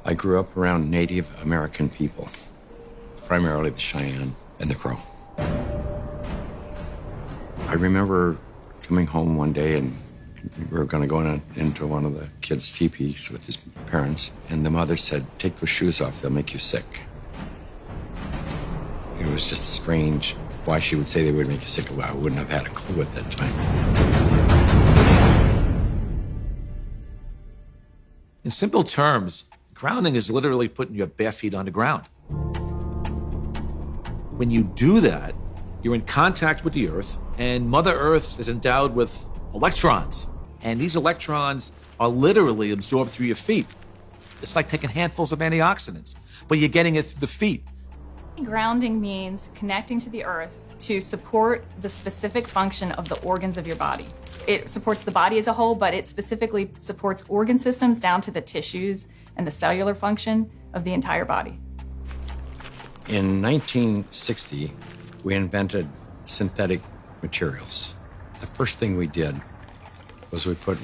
I grew up around Native American people, primarily the Cheyenne and the Crow. I remember coming home one day and we were going to go into one of the kids' teepees with his parents, and the mother said, "Take those shoes off, they'll make you sick." It was just strange why she would say they would make you sick. Well, I wouldn't have had a clue at that time. In simple terms, grounding is literally putting your bare feet on the ground. When you do that, you're in contact with the earth, and Mother Earth is endowed with electrons. And these electrons are literally absorbed through your feet. It's like taking handfuls of antioxidants, but you're getting it through the feet. Grounding means connecting to the earth to support the specific function of the organs of your body. It supports the body as a whole, but it specifically supports organ systems down to the tissues and the cellular function of the entire body. In 1960, we invented synthetic materials. The first thing we did was we put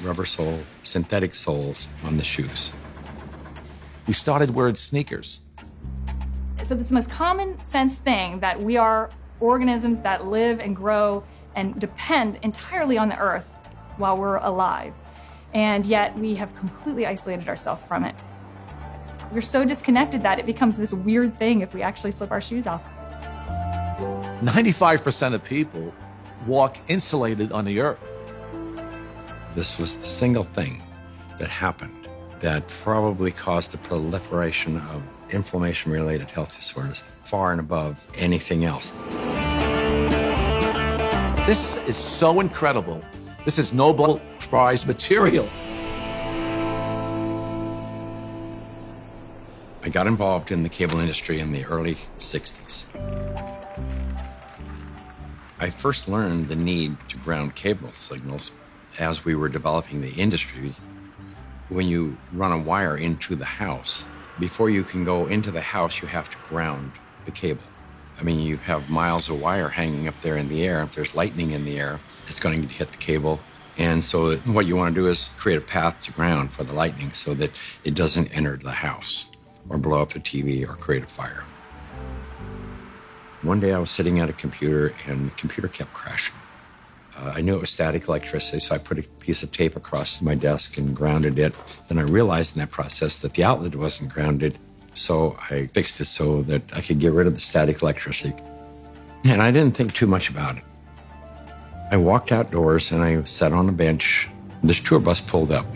synthetic soles on the shoes. We started wearing sneakers. So it's the most common sense thing that we are organisms that live and grow and depend entirely on the earth while we're alive. And yet we have completely isolated ourselves from it. We're so disconnected that it becomes this weird thing if we actually slip our shoes off. 95% of people walk insulated on the earth. This was the single thing that happened that probably caused the proliferation of inflammation-related health disorders far and above anything else. This is so incredible. This is Nobel Prize material. I got involved in the cable industry in the early 60s. I first learned the need to ground cable signals as we were developing the industry. When you run a wire into the house, before you can go into the house, you have to ground the cable. I mean, you have miles of wire hanging up there in the air. If there's lightning in the air, it's going to hit the cable. And so what you want to do is create a path to ground for the lightning so that it doesn't enter the house or blow up the TV or create a fire. One day I was sitting at a computer and the computer kept crashing. I knew it was static electricity, so I put a piece of tape across my desk and grounded it. Then I realized in that process that the outlet wasn't grounded, so I fixed it so that I could get rid of the static electricity. And I didn't think too much about it. I walked outdoors and I sat on a bench. This tour bus pulled up,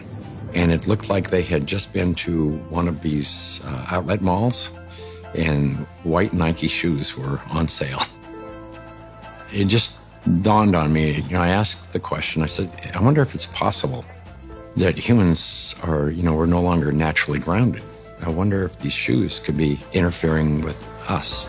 and it looked like they had just been to one of these outlet malls, and white Nike shoes were on sale. It just dawned on me. I asked the question, I said, I wonder if it's possible that humans are, we're no longer naturally grounded. I wonder if these shoes could be interfering with us.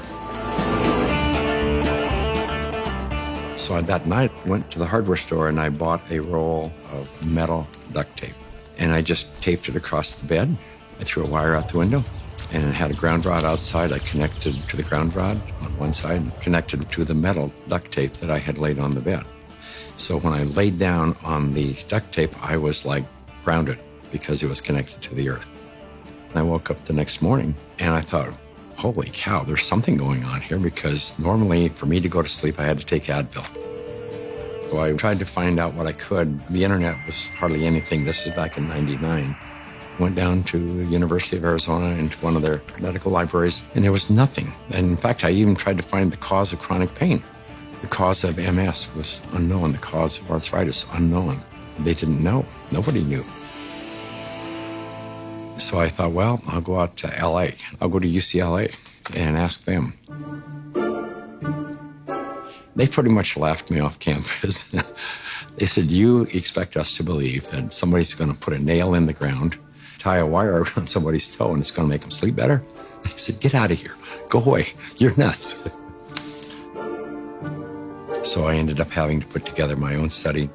So that night, I went to the hardware store and I bought a roll of metal duct tape. And I just taped it across the bed. I threw a wire out the window and it had a ground rod outside. I connected to the ground rod on one side and connected to the metal duct tape that I had laid on the bed. So when I laid down on the duct tape, I was like grounded because it was connected to the earth. And I woke up the next morning and I thought, holy cow, there's something going on here, because normally for me to go to sleep, I had to take Advil. So I tried to find out what I could. The internet was hardly anything. This is back in '99. Went down to the University of Arizona into one of their medical libraries, and there was nothing. And in fact, I even tried to find the cause of chronic pain. The cause of MS was unknown. The cause of arthritis, unknown. They didn't know. Nobody knew. So I thought, well, I'll go out to LA. I'll go to UCLA and ask them. They pretty much laughed me off campus. They said, you expect us to believe that somebody's going to put a nail in the ground, tie a wire around somebody's toe, and it's going to make them sleep better? I said, get out of here. Go away. You're nuts. So I ended up having to put together my own study,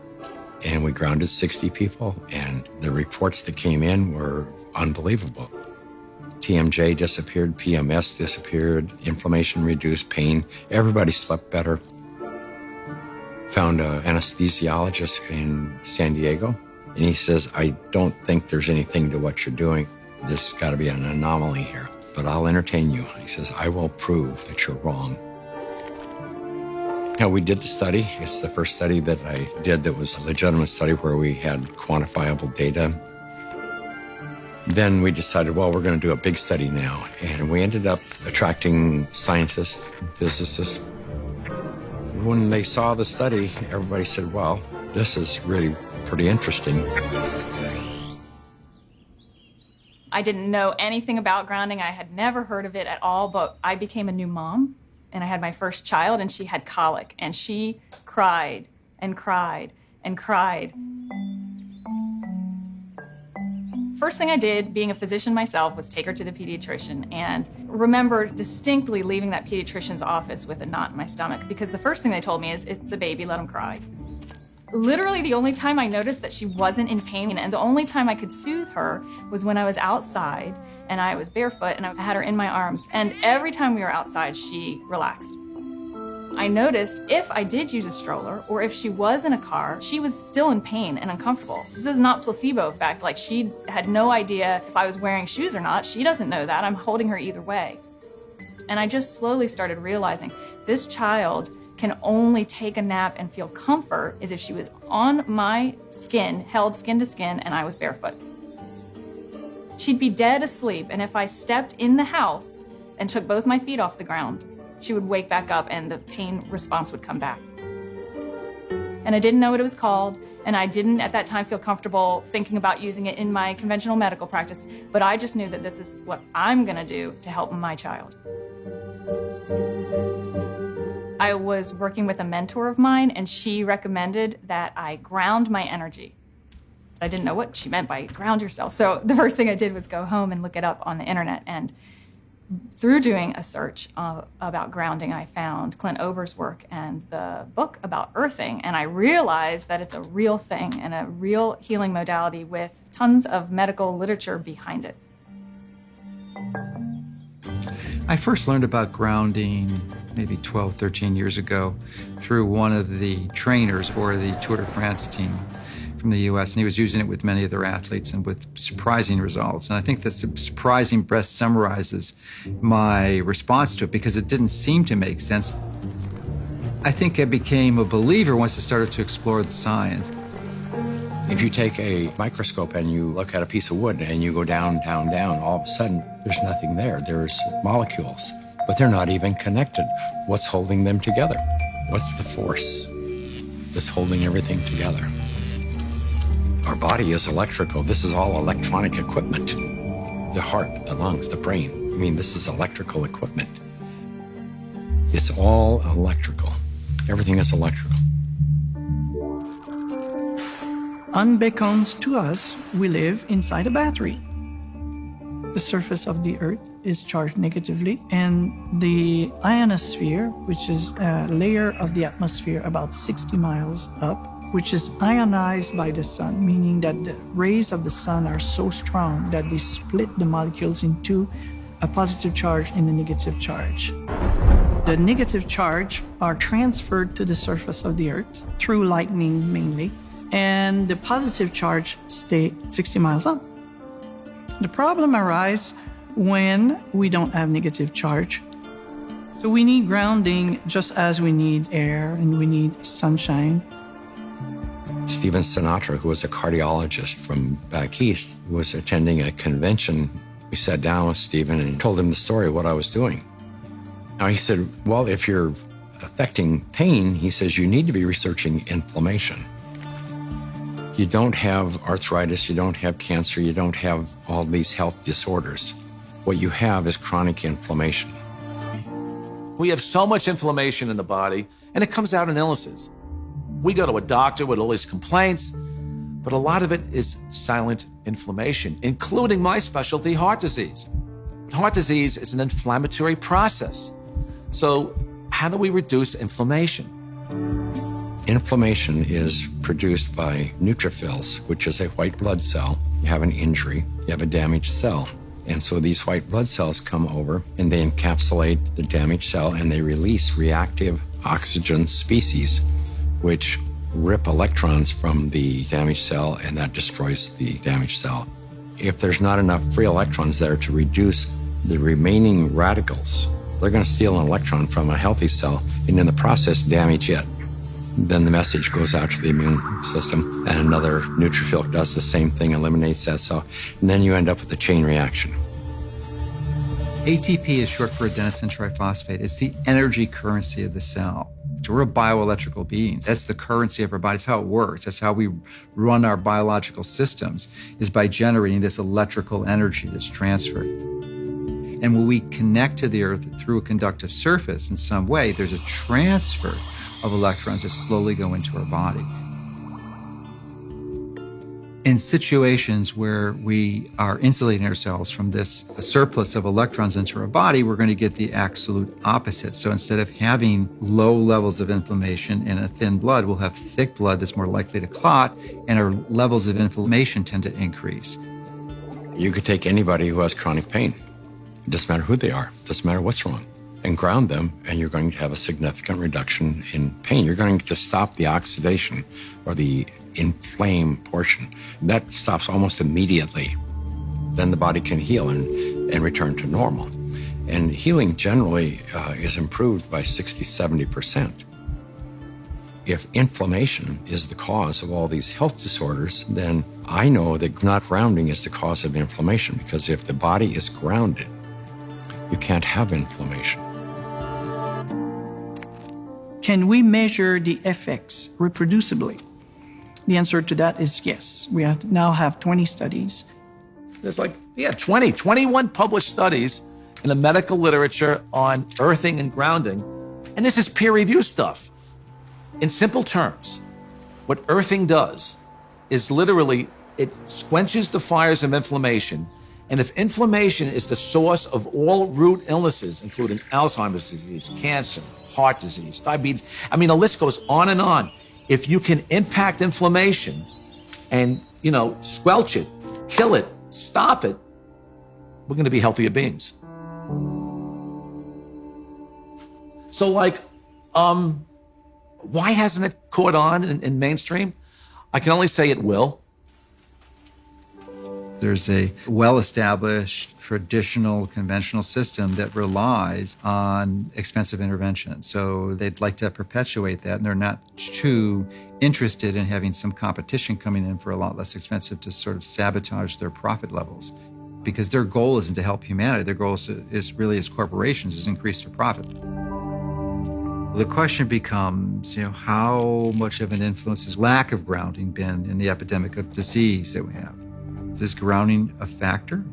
and we grounded 60 people, and the reports that came in were unbelievable. TMJ disappeared, PMS disappeared, inflammation reduced, pain. Everybody slept better. Found an anesthesiologist in San Diego And he says, I don't think there's anything to what you're doing. There's got to be an anomaly here, but I'll entertain you. He says, I will prove that you're wrong. We did the study. It's the first study that I did that was a legitimate study where we had quantifiable data. Then we decided, well, we're going to do a big study now. And we ended up attracting scientists, physicists. When they saw the study, everybody said, well, this is really pretty interesting. I didn't know anything about grounding. I had never heard of it at all, but I became a new mom, and I had my first child, and she had colic, and she cried and cried and cried. First thing I did, being a physician myself, was take her to the pediatrician, and remember distinctly leaving that pediatrician's office with a knot in my stomach, because the first thing they told me is, it's a baby, let him cry. Literally the only time I noticed that she wasn't in pain, and the only time I could soothe her, was when I was outside and I was barefoot and I had her in my arms. And every time we were outside, she relaxed. I noticed if I did use a stroller or if she was in a car, she was still in pain and uncomfortable. This is not placebo effect. Like, she had no idea if I was wearing shoes or not. She doesn't know that. I'm holding her either way. And I just slowly started realizing this child can only take a nap and feel comfort is if she was on my skin, held skin to skin, and I was barefoot. She'd be dead asleep, and if I stepped in the house and took both my feet off the ground, she would wake back up and the pain response would come back. And I didn't know what it was called, and I didn't at that time feel comfortable thinking about using it in my conventional medical practice, but I just knew that this is what I'm gonna do to help my child. I was working with a mentor of mine, and she recommended that I ground my energy. I didn't know what she meant by ground yourself, so the first thing I did was go home and look it up on the internet, and through doing a search about grounding, I found Clint Ober's work and the book about earthing, and I realized that it's a real thing and a real healing modality with tons of medical literature behind it. I first learned about grounding maybe 12, 13 years ago through one of the trainers for the Tour de France team from the US, and he was using it with many of their athletes and with surprising results. And I think that surprising best summarizes my response to it because it didn't seem to make sense. I think I became a believer once I started to explore the science. If you take a microscope and you look at a piece of wood and you go down, down, down, all of a sudden there's nothing there. There's molecules, but they're not even connected. What's holding them together? What's the force that's holding everything together? Our body is electrical. This is all electronic equipment. The heart, the lungs, the brain. I mean, this is electrical equipment. It's all electrical. Everything is electrical. Unbeknownst to us, we live inside a battery. The surface of the Earth is charged negatively, and the ionosphere, which is a layer of the atmosphere about 60 miles up, which is ionized by the sun, meaning that the rays of the sun are so strong that they split the molecules into a positive charge and a negative charge. The negative charge are transferred to the surface of the Earth through lightning mainly, and the positive charge stay 60 miles up. The problem arises when we don't have negative charge. So we need grounding just as we need air and we need sunshine. Stephen Sinatra, who was a cardiologist from back east, was attending a convention. We sat down with Stephen and told him the story of what I was doing. Now he said, well, if you're affecting pain, he says, you need to be researching inflammation. You don't have arthritis, you don't have cancer, you don't have all these health disorders. What you have is chronic inflammation. We have so much inflammation in the body, and it comes out in illnesses. We go to a doctor with all these complaints, but a lot of it is silent inflammation, including my specialty, heart disease. Heart disease is an inflammatory process. So how do we reduce inflammation? Inflammation is produced by neutrophils, which is a white blood cell. You have an injury, you have a damaged cell. And so these white blood cells come over and they encapsulate the damaged cell and they release reactive oxygen species, which rip electrons from the damaged cell, and that destroys the damaged cell. If there's not enough free electrons there to reduce the remaining radicals, they're going to steal an electron from a healthy cell and in the process damage it. Then the message goes out to the immune system, and another neutrophil does the same thing, eliminates that cell, and then you end up with a chain reaction. ATP is short for adenosine triphosphate. It's the energy currency of the cell. So we're bioelectrical beings. That's the currency of our body. That's how it works. That's how we run our biological systems, is by generating this electrical energy that's transferred. And when we connect to the earth through a conductive surface in some way, there's a transfer of electrons that slowly go into our body. In situations where we are insulating ourselves from this surplus of electrons into our body, we're going to get the absolute opposite. So instead of having low levels of inflammation and a thin blood, we'll have thick blood that's more likely to clot, and our levels of inflammation tend to increase. You could take anybody who has chronic pain. It doesn't matter who they are. It doesn't matter what's wrong. And ground them, and you're going to have a significant reduction in pain. You're going to stop the oxidation or the inflamed portion. That stops almost immediately. Then the body can heal and return to normal. And healing generally is improved by 60–70%. If inflammation is the cause of all these health disorders, then I know that not grounding is the cause of inflammation, because if the body is grounded, you can't have inflammation. Can we measure the effects reproducibly? The answer to that is yes. We now have 20 studies. There's 21 published studies in the medical literature on earthing and grounding. And this is peer-reviewed stuff. In simple terms, what earthing does is literally, it quenches the fires of inflammation. And if inflammation is the source of all root illnesses, including Alzheimer's disease, cancer, heart disease, diabetes, I mean, the list goes on and on. If you can impact inflammation and, squelch it, kill it, stop it, we're going to be healthier beings. So, why hasn't it caught on in mainstream? I can only say it will. There's a well-established, traditional, conventional system that relies on expensive intervention. So they'd like to perpetuate that, and they're not too interested in having some competition coming in for a lot less expensive to sort of sabotage their profit levels. Because their goal isn't to help humanity. Their goal is really, as corporations, is increase their profit. The question becomes, how much of an influence has lack of grounding been in the epidemic of disease that we have? Is this grounding a factor?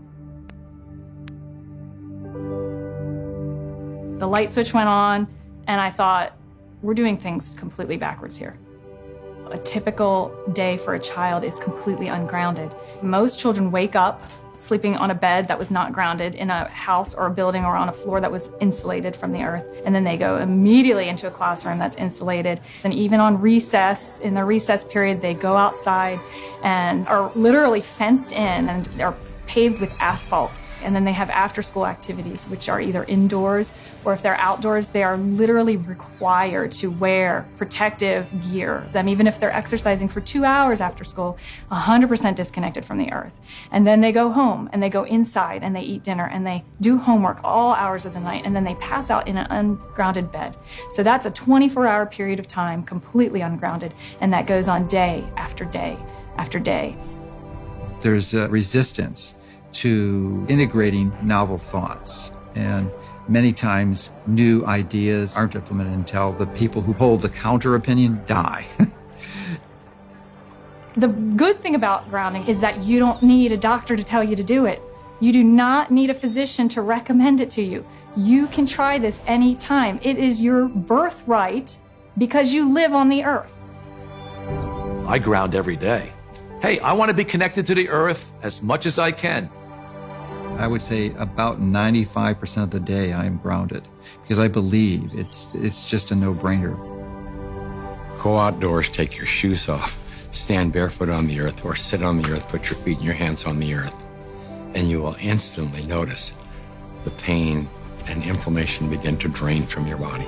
The light switch went on, and I thought, we're doing things completely backwards here. A typical day for a child is completely ungrounded. Most children wake up sleeping on a bed that was not grounded in a house or a building or on a floor that was insulated from the earth. And then they go immediately into a classroom that's insulated. And even on recess, in the recess period, they go outside and are literally fenced in and are paved with asphalt. And then they have after-school activities, which are either indoors or if they're outdoors, they are literally required to wear protective gear. Even if they're exercising for 2 hours after school, 100% disconnected from the earth. And then they go home and they go inside and they eat dinner and they do homework all hours of the night, and then they pass out in an ungrounded bed. So that's a 24-hour period of time completely ungrounded, and that goes on day after day after day. There's a resistance to integrating novel thoughts. And many times new ideas aren't implemented until the people who hold the counter opinion die. The good thing about grounding is that you don't need a doctor to tell you to do it. You do not need a physician to recommend it to you. You can try this anytime. It is your birthright because you live on the earth. I ground every day. Hey, I want to be connected to the earth as much as I can. I would say about 95% of the day I am grounded because I believe it's just a no-brainer. Go outdoors, take your shoes off, stand barefoot on the earth, or sit on the earth, put your feet and your hands on the earth, and you will instantly notice the pain and inflammation begin to drain from your body.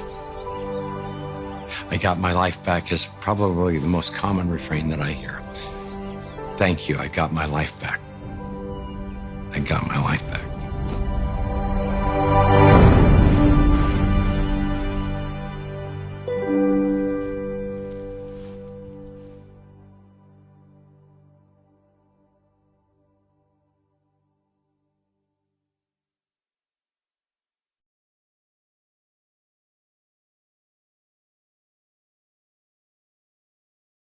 I got my life back is probably the most common refrain that I hear. Thank you, I got my life back. I got my life back.